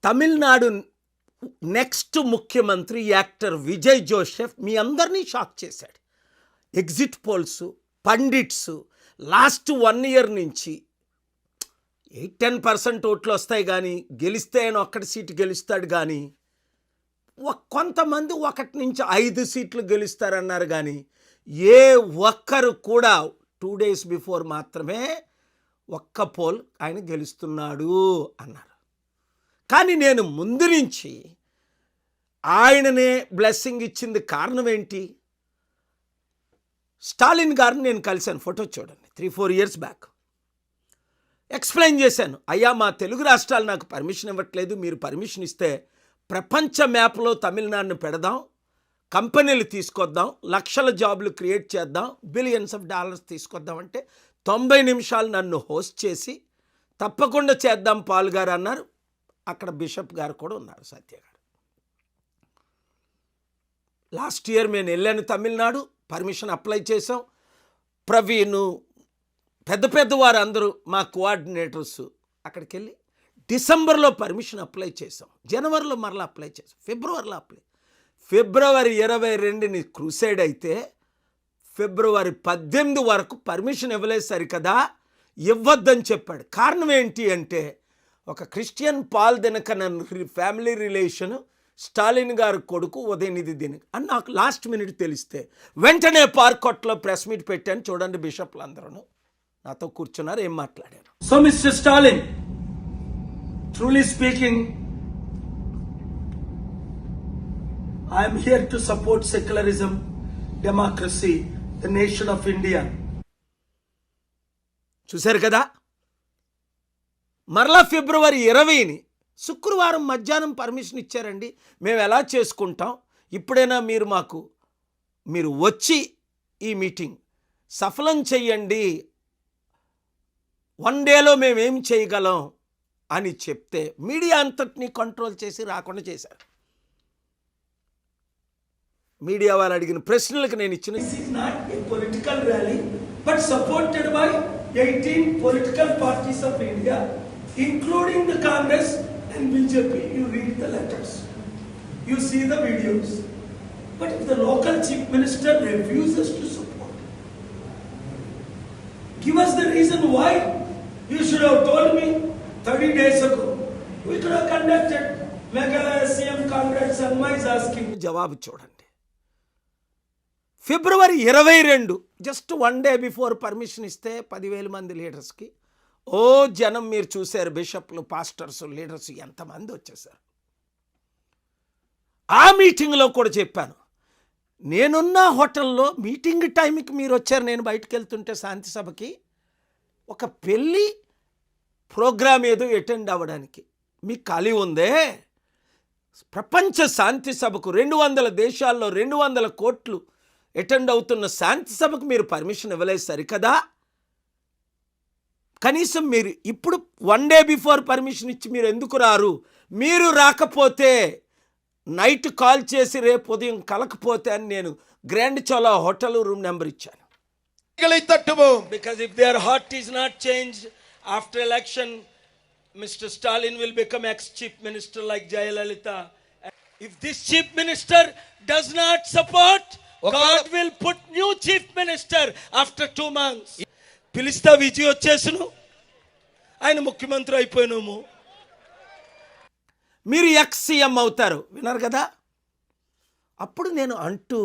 Tamil Nadu next ముఖ్యమంత్రి actor Vijay Joseph మీ అందరినీ shock చేశాడు. Exit polls, pundits last 1 year నుంచి 8-10% ఓట్లు వస్తాయి కానీ గెలిస్తే ఆయన ఒక్కటి సీటు గెలుస్తాడు కానీ కొంతమంది 1 నుంచి 5 సీట్లు గెలుస్తారన్నారు కానీ ఏ ఒక్కరు కూడా 2 days బిఫోర్ మాత్రమే ఒక్క పోల్ ఆయన గెలుస్తున్నాడు అన్నారు. కానీ నేను ముందు నుంచి ఆయననే బ్లెస్సింగ్ ఇచ్చింది కారణం ఏంటి? స్టాలిన్ గారిని నేను కలిశాను, ఫోటో చూడండి, 3-4 years బ్యాక్. ఎక్స్ప్లెయిన్ చేశాను, అయ్యా మా తెలుగు రాష్ట్రాలు నాకు పర్మిషన్ ఇవ్వట్లేదు, మీరు పర్మిషన్ ఇస్తే ప్రపంచ మ్యాప్లో తమిళనాడును పెడదాం, కంపెనీలు తీసుకొద్దాం, లక్షల జాబులు క్రియేట్ చేద్దాం, బిలియన్స్ ఆఫ్ డాలర్స్ తీసుకొద్దాం అంటే 90 నిమిషాలు నన్ను హోస్ట్ చేసి తప్పకుండా చేద్దాం పాల్ గారు అన్నారు. అక్కడ బిషప్ గారు కూడా ఉన్నారు, సత్య గారు. లాస్ట్ ఇయర్ నేను వెళ్ళాను తమిళనాడు, పర్మిషన్ అప్లై చేసాం. ప్రవీణ్, పెద్ద వారు అందరూ మా కోఆర్డినేటర్స్ అక్కడికి వెళ్ళి డిసెంబర్లో పర్మిషన్ అప్లై చేసాం, జనవరిలో మరలా అప్లై చేసాం, ఫిబ్రవరిలో ఫిబ్రవరి 22ని క్రూసైడ్ అయితే ఫిబ్రవరి 18 వరకు పర్మిషన్ ఇవ్వలేదు. సరికదా ఇవ్వద్దని చెప్పాడు. కారణం ఏంటి అంటే ఒక Christian Paul Dinakaran family relation, Stalin గారి కొడుకు ఉదయనిధి దినకరన్ అని నాకు లాస్ట్ మినిట్ తెలిస్తే వెంటనే పార్కొట్లో ప్రెస్ మీట్ పెట్టాను. చూడండి, బిషప్లు అందరూ నాతో కూర్చున్నారు, ఏం మాట్లాడారు. So mister Stalin, truly speaking, I'm here to support secularism, democracy, the nation of India. చూశారు కదా, మరలా ఫిబ్రవరి 20ని శుక్రవారం మధ్యాహ్నం పర్మిషన్ ఇచ్చారండి. మేము ఎలా చేసుకుంటాం, ఇప్పుడైనా మీరు వచ్చి ఈ మీటింగ్ సఫలం చెయ్యండి, 1 dayలో మేమేం చేయగలం అని చెప్తే మీడియా అంతటినీ కంట్రోల్ చేసి రాకుండా చేశారు. మీడియా వాళ్ళు అడిగిన ప్రశ్నలకు నేను ఇచ్చిన political rally but supported by 18 political parties of India including the Congress and BJP. You read the letters, you see the videos. But if the local chief minister refuses to support, give us the reason why. You should have told me 30 days ago. We could have conducted Meghalaya CM Congress and my asking. జవాబు చూడండి, ఫిబ్రవరి 22 just 1 day before permission ఇస్తే 10,000 మంది లీడర్స్కి జనం మీరు చూశారు, బిషప్లు, pastors, leaders ఎంతమంది వచ్చేసారు. ఆ మీటింగ్లో కూడా చెప్పాను, నేనున్న హోటల్లో మీటింగ్ టైంకి మీరు వచ్చారు. నేను బయటకు వెళ్తుంటే శాంతి సభకి ఒక పెళ్ళి ప్రోగ్రామ్ ఏదో అటెండ్ అవ్వడానికి మీకు ఖాళీ ఉందే? ప్రపంచ శాంతి సభకు 200 దేశాల్లో 200 కోట్లు అటెండ్ అవుతున్న శాంతి సభకు మీరు పర్మిషన్ ఇవ్వలేదు సరికదా? కనీసం మీరు ఇప్పుడు 1 day బిఫోర్ పర్మిషన్ ఇచ్చి మీరు ఎందుకు రారు? మీరు రాకపోతే నైట్ కాల్ చేసి రేపు ఉదయం కలకపోతే అని నేను grand Chola hotel room number ఇచ్చాను. Because if their heart is not change after election, mister Stalin will become ex chief minister like Jayalalithaa. If this chief minister does not support, god will put new chief minister after 2 months. పిలిస్తా విజయ్ వచ్చేసును, ఆయన ముఖ్యమంత్రి అయిపోయినాము, మీరు ex CM అవుతారు. విన్నారు కదా? అప్పుడు నేను అంటూ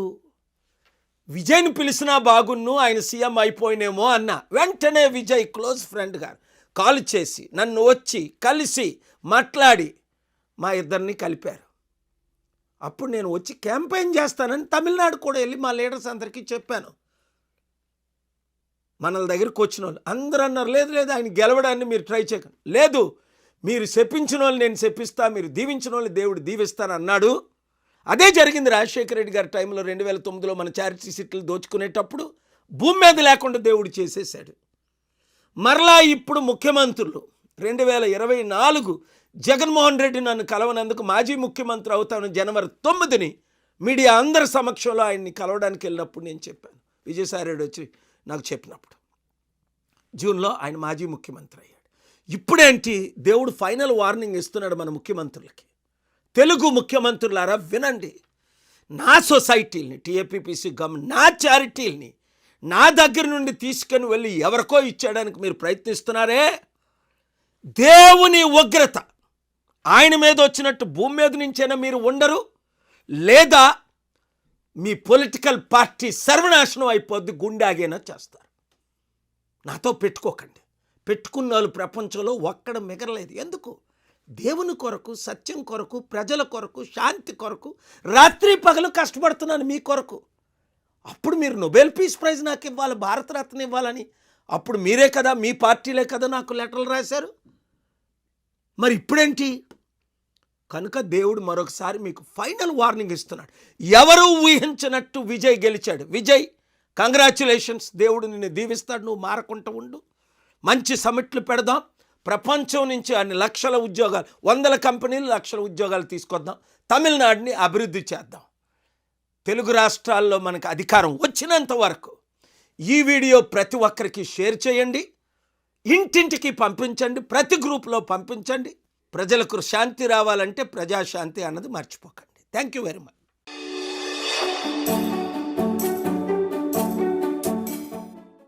విజయ్ని పిలిచినా బాగున్ను, ఆయన సీఎం అయిపోయినేమో అన్నా. వెంటనే విజయ్ క్లోజ్ ఫ్రెండ్ గారు కాల్ చేసి నన్ను వచ్చి కలిసి మాట్లాడి మా ఇద్దరిని కలిపారు. అప్పుడు నేను వచ్చి క్యాంపెయిన్ చేస్తానని తమిళనాడు కూడా వెళ్ళి మా లీడర్స్ అందరికీ చెప్పాను. మనల దగ్గరికి వచ్చిన వాళ్ళు అందరూ అన్నారు, లేదు ఆయన గెలవడాన్ని మీరు ట్రై చేయకండి, లేదు మీరు శపించిన వాళ్ళు నేను శపిస్తా, మీరు దీవించిన వాళ్ళు దేవుడు దీవిస్తాను అన్నాడు. అదే జరిగింది రాజశేఖర రెడ్డి గారి టైంలో 2009లో మన చారిటీ సీట్లు దోచుకునేటప్పుడు భూమి మీద లేకుండా దేవుడు చేసేసాడు. మరలా ఇప్పుడు ముఖ్యమంత్రులు 2024 జగన్మోహన్ రెడ్డి నన్ను కలవనందుకు మాజీ ముఖ్యమంత్రి అవుతాను జనవరి 9ని మీడియా అందరి సమక్షంలో ఆయన్ని కలవడానికి వెళ్ళినప్పుడు నేను చెప్పాను. విజయసాయి రెడ్డి వచ్చి నాకు చెప్పినప్పుడు జూన్లో ఆయన మాజీ ముఖ్యమంత్రి అయ్యాడు. ఇప్పుడేంటి దేవుడు ఫైనల్ వార్నింగ్ ఇస్తున్నాడు మన ముఖ్యమంత్రులకి. తెలుగు ముఖ్యమంత్రులారా వినండి. నా సొసైటీల్ని, టీఏపీపీసీ నా చారిటీల్ని నా దగ్గర నుండి తీసుకొని వెళ్ళి ఎవరికో ఇచ్చేయడానికి మీరు ప్రయత్నిస్తున్నారే, దేవుని ఉగ్రత ఆయన మీద వచ్చినట్టు భూమి మీద నుంచైనా మీరు ఉండరు, లేదా మీ పొలిటికల్ పార్టీ సర్వనాశనం అయిపోద్ది, గుండాగైనా చేస్తారు. నాతో పెట్టుకోకండి. పెట్టుకున్న వాళ్ళు ప్రపంచంలో ఒక్కడ మిగరలేదు. ఎందుకు? దేవుని కొరకు, సత్యం కొరకు, ప్రజల కొరకు, శాంతి కొరకు రాత్రి పగలు కష్టపడుతున్నాను మీ కొరకు. అప్పుడు మీరు నోబెల్ పీస్ ప్రైజ్ నాకు ఇవ్వాలి, భారతరత్న ఇవ్వాలని అప్పుడు మీరే కదా, మీ పార్టీలే కదా నాకు లెటర్లు రాశారు. మరి ఇప్పుడేంటి? కనుక దేవుడు మరొకసారి మీకు ఫైనల్ వార్నింగ్ ఇస్తున్నాడు. ఎవరు ఊహించినట్టు విజయ్ గెలిచాడు. విజయ్, కంగ్రాచ్యులేషన్స్, దేవుడు నిన్ను దీవిస్తాడు, నువ్వు మారకుండా ఉండు. మంచి సమిట్లు పెడదాం, ప్రపంచం నుంచి అన్ని లక్షల ఉద్యోగాలు, 100 కంపెనీలు, లక్షల ఉద్యోగాలు తీసుకొద్దాం, తమిళనాడుని అభివృద్ధి చేద్దాం. తెలుగు రాష్ట్రాల్లో మనకు అధికారం వచ్చినంత వరకు ఈ వీడియో ప్రతి ఒక్కరికి షేర్ చేయండి, ఇంటింటికి పంపించండి, ప్రతి గ్రూప్లో పంపించండి. ప్రజలకు శాంతి రావాలంటే ప్రజాశాంతి అన్నది మర్చిపోకండి. Thank you very much.